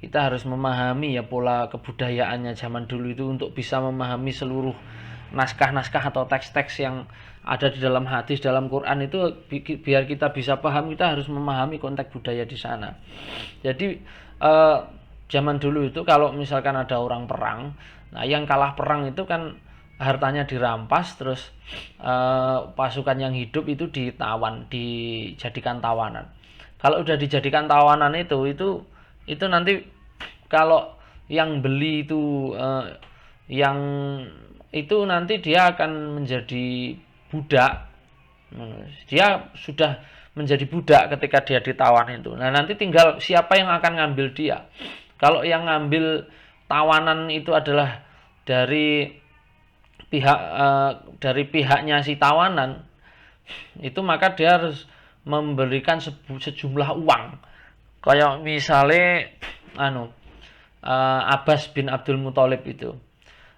kita harus memahami ya pola kebudayaannya zaman dulu itu untuk bisa memahami seluruh naskah-naskah atau teks-teks yang ada di dalam hadis, dalam Quran itu. Biar kita bisa paham, kita harus memahami konteks budaya di sana. Jadi zaman dulu itu kalau misalkan ada orang perang, nah yang kalah perang itu kan hartanya dirampas, terus pasukan yang hidup itu dijadikan tawanan. Kalau udah dijadikan tawanan itu nanti kalau yang beli itu yang itu nanti dia akan menjadi budak. Dia sudah menjadi budak ketika dia ditawan itu. Nah, nanti tinggal siapa yang akan ngambil dia. Kalau yang ngambil tawanan itu adalah dari pihaknya si tawanan, itu maka dia harus memberikan sejumlah uang. Kayak misalnya Abbas bin Abdul Muthalib itu.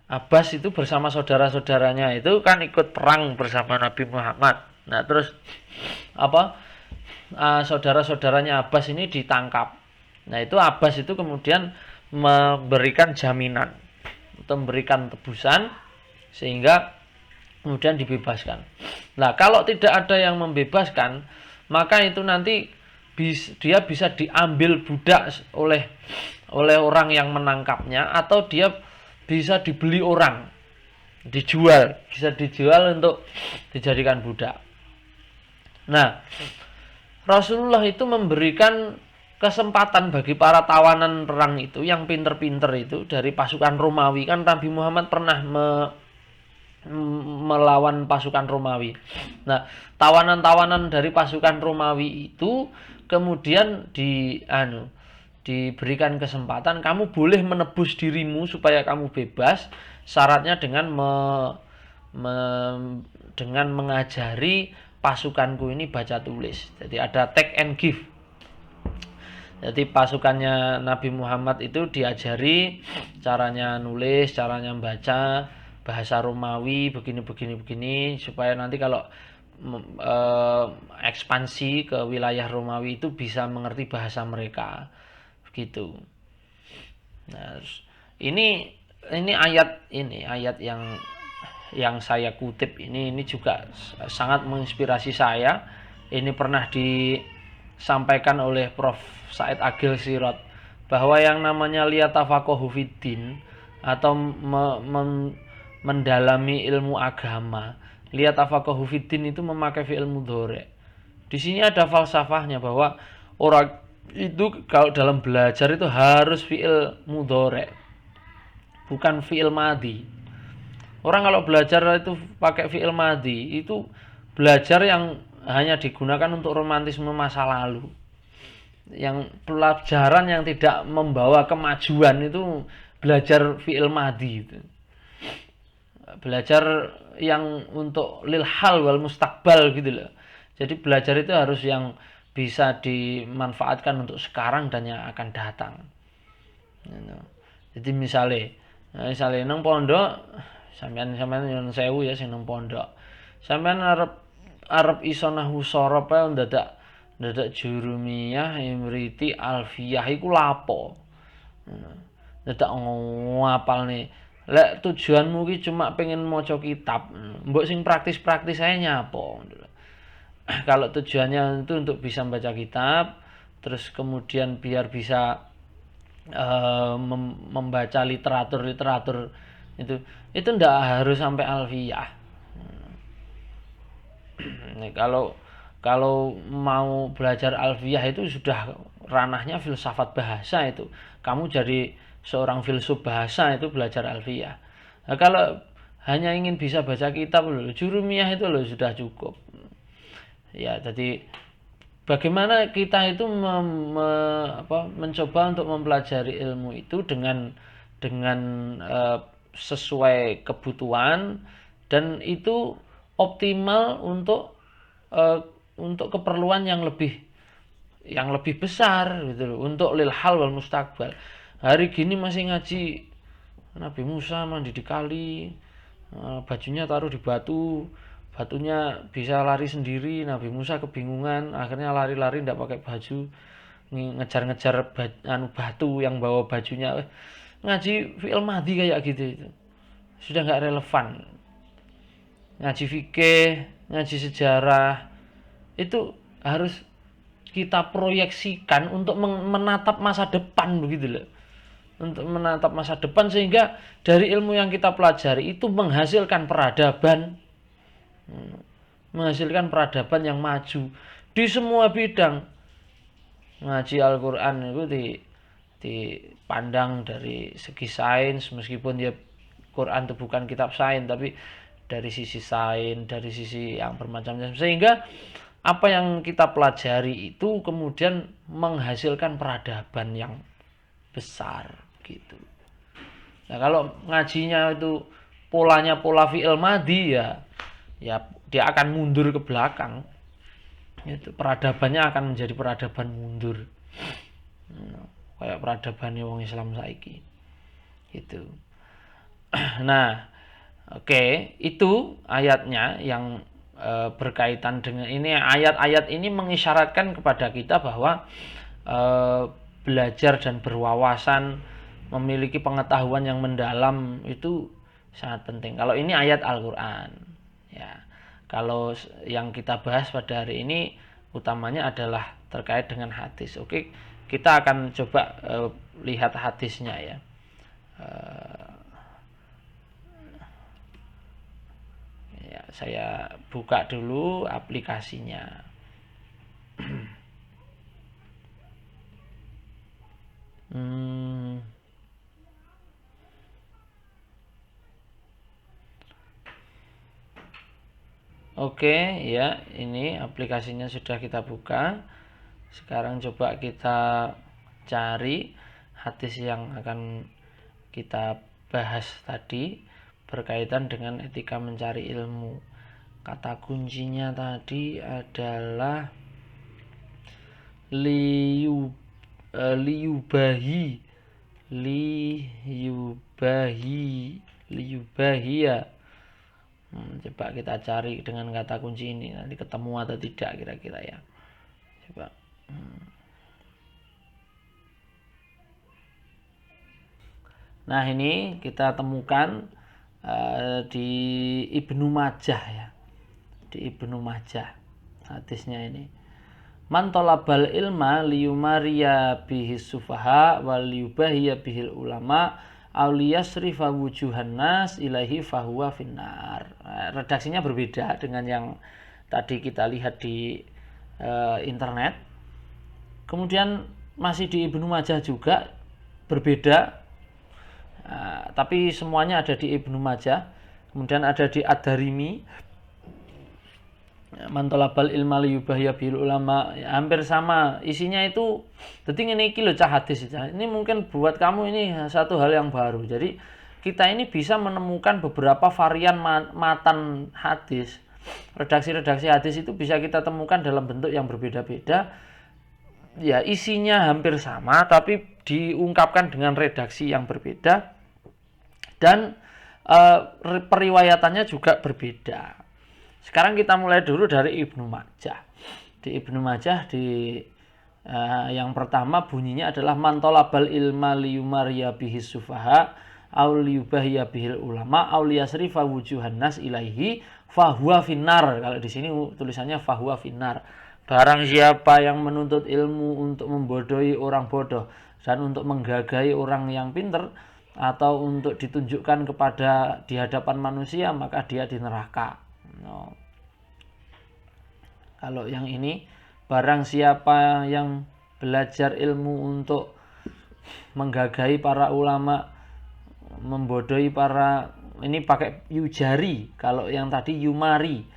Abbas itu bersama saudara-saudaranya itu kan ikut perang bersama Nabi Muhammad. Nah, terus saudara-saudaranya Abbas ini ditangkap. Nah, itu Abbas itu kemudian memberikan jaminan atau memberikan tebusan sehingga kemudian dibebaskan. Nah, kalau tidak ada yang membebaskan, maka itu nanti dia bisa diambil budak oleh orang yang menangkapnya, atau dia bisa dibeli orang, bisa dijual untuk dijadikan budak. Nah, Rasulullah itu memberikan kesempatan bagi para tawanan perang itu yang pinter-pinter itu dari pasukan Romawi. Kan Nabi Muhammad pernah melawan pasukan Romawi. Nah, tawanan-tawanan dari pasukan Romawi itu kemudian diberikan kesempatan, kamu boleh menebus dirimu supaya kamu bebas, syaratnya dengan dengan mengajari pasukanku ini baca tulis. Jadi ada take and give. Jadi pasukannya Nabi Muhammad itu diajari caranya nulis, caranya membaca bahasa Romawi begini supaya nanti kalau ekspansi ke wilayah Romawi itu bisa mengerti bahasa mereka. Gitu. Nah, ini ayat yang saya kutip ini juga sangat menginspirasi saya. Ini pernah disampaikan oleh Prof. Said Agil Sirot bahwa yang namanya liyatafaqahu fiddin atau mendalami ilmu agama, liyatafaqahu fiddin itu memakai fi'il mudhari'. Di sini ada falsafahnya bahwa orang itu kalau dalam belajar itu harus fi'il mudhari', bukan fi'il madhi. Orang kalau belajar itu pakai fi'il madhi, itu belajar yang hanya digunakan untuk romantisme masa lalu. Yang pelajaran yang tidak membawa kemajuan itu belajar fi'il madhi itu. Belajar yang untuk lil hal wal mustaqbal gitu loh. Jadi belajar itu harus yang bisa dimanfaatkan untuk sekarang dan yang akan datang. Jadi misalnya nang pondok, sampean nyuwun sewu ya sing nang pondok. Sampean arep iso nahwu sorof ae ndadak jurumiyah imriti alfiyah iku lapo. Ndadak ngapalne. Lek tujuanmu ki cuma pengen maca kitab, mbok sing praktis-praktis ae nyapo. Kalau tujuannya itu untuk bisa membaca kitab, terus kemudian biar bisa membaca literatur itu ndak harus sampai alfiyah. Nih, kalau mau belajar alfiyah itu sudah ranahnya filsafat bahasa itu. Kamu jadi seorang filsuf bahasa itu belajar alfiyah. Nah, kalau hanya ingin bisa baca kitab jurumiyah itu sudah cukup. Ya, jadi bagaimana kita itu mencoba untuk mempelajari ilmu itu dengan sesuai kebutuhan, dan itu optimal untuk keperluan yang lebih besar gitu loh, untuk lil hal wal mustaqbal. Hari gini masih ngaji Nabi Musa mandi di kali, bajunya taruh di batunya bisa lari sendiri. Nabi Musa kebingungan, akhirnya lari-lari tidak pakai baju. ngejar-ngejar batu yang bawa bajunya. Ngaji fi'il madhi kayak gitu itu sudah nggak relevan. Ngaji fikih, ngaji sejarah itu harus kita proyeksikan untuk menatap masa depan begitu loh. Untuk menatap masa depan sehingga dari ilmu yang kita pelajari itu menghasilkan peradaban. Menghasilkan peradaban yang maju di semua bidang. Ngaji Al-Qur'an itu dipandang dari segi sains, meskipun dia Quran itu bukan kitab sains, tapi dari sisi sains, dari sisi yang bermacam-macam, sehingga apa yang kita pelajari itu kemudian menghasilkan peradaban yang besar gitu. Nah, kalau ngajinya itu polanya pola fi'il madhi ya dia akan mundur ke belakang. Itu peradabannya akan menjadi peradaban mundur. Kayak peradabannya wong Islam saiki. Gitu. Nah, oke, itu ayatnya yang berkaitan dengan ini. Ayat-ayat ini mengisyaratkan kepada kita bahwa belajar dan berwawasan, memiliki pengetahuan yang mendalam itu sangat penting. Kalau ini ayat Al-Qur'an, ya. Kalau yang kita bahas pada hari ini utamanya adalah terkait dengan hadis. Oke, kita akan coba lihat hadisnya ya. Ya, saya buka dulu aplikasinya. Oke, ya, ini aplikasinya sudah kita buka. Sekarang coba kita cari hadis yang akan kita bahas tadi berkaitan dengan etika mencari ilmu. Kata kuncinya tadi adalah liyubahi ya. Coba kita cari dengan kata kunci ini, nanti ketemu atau tidak kira-kira ya. Coba. Nah, ini kita temukan di Ibnu Majah ya. Di Ibnu Majah hadisnya ini. Man talabal ilma liyumariya bihi sufaha wal yubahiya bihil ulama auliyasrifa wujuhan nas ilahi fahuwa finnar. Redaksinya berbeda dengan yang tadi kita lihat di internet. Kemudian masih di Ibnu Majah juga berbeda, tapi semuanya ada di Ibnu Majah. Kemudian ada di Ad-Darimi, man talabal ilma liyubahiya bil ulama, ya, hampir sama isinya itu. Jadi ini iki lho cah hadis. Ini mungkin buat kamu ini satu hal yang baru. Jadi kita ini bisa menemukan beberapa varian matan hadis. Redaksi-redaksi hadis itu bisa kita temukan dalam bentuk yang berbeda-beda. Ya, isinya hampir sama tapi diungkapkan dengan redaksi yang berbeda dan periwayatannya juga berbeda. Sekarang kita mulai dulu dari Ibnu Majah. Di Ibnu Majah yang pertama bunyinya adalah man talabal ilma liyumariya bihi sufaha aw liyubahiya bihil ulama aw liyasrifa wujuhan nas ilaihi fahuwa finnar. Kalau di sini tulisannya fahuwa finnar. Barang siapa yang menuntut ilmu untuk membodohi orang bodoh dan untuk menggagahi orang yang pintar atau untuk ditunjukkan kepada di hadapan manusia, maka dia di neraka. No. Kalau yang ini, barang siapa yang belajar ilmu untuk menggagahi para ulama, membodohi para, ini pakai yujari. Kalau yang tadi yumari,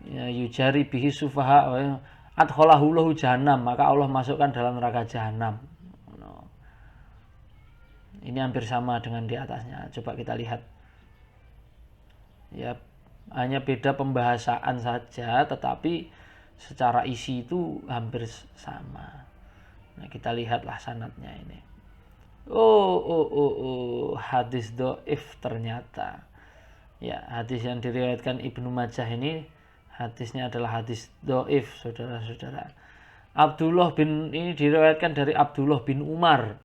ya, yujari bihi sufaha adkhalahullahu jahannam, maka Allah masukkan dalam neraka jahanam. No. Ini hampir sama dengan di atasnya. Coba kita lihat. Ya, hanya beda pembahasan saja, tetapi secara isi itu hampir sama. Nah, kita lihatlah sanadnya ini. Hadis dhaif ternyata. Ya, hadis yang diriwayatkan Ibnu Majah ini hadisnya adalah hadis dhaif, saudara-saudara. Abdullah bin ini diriwayatkan dari Abdullah bin Umar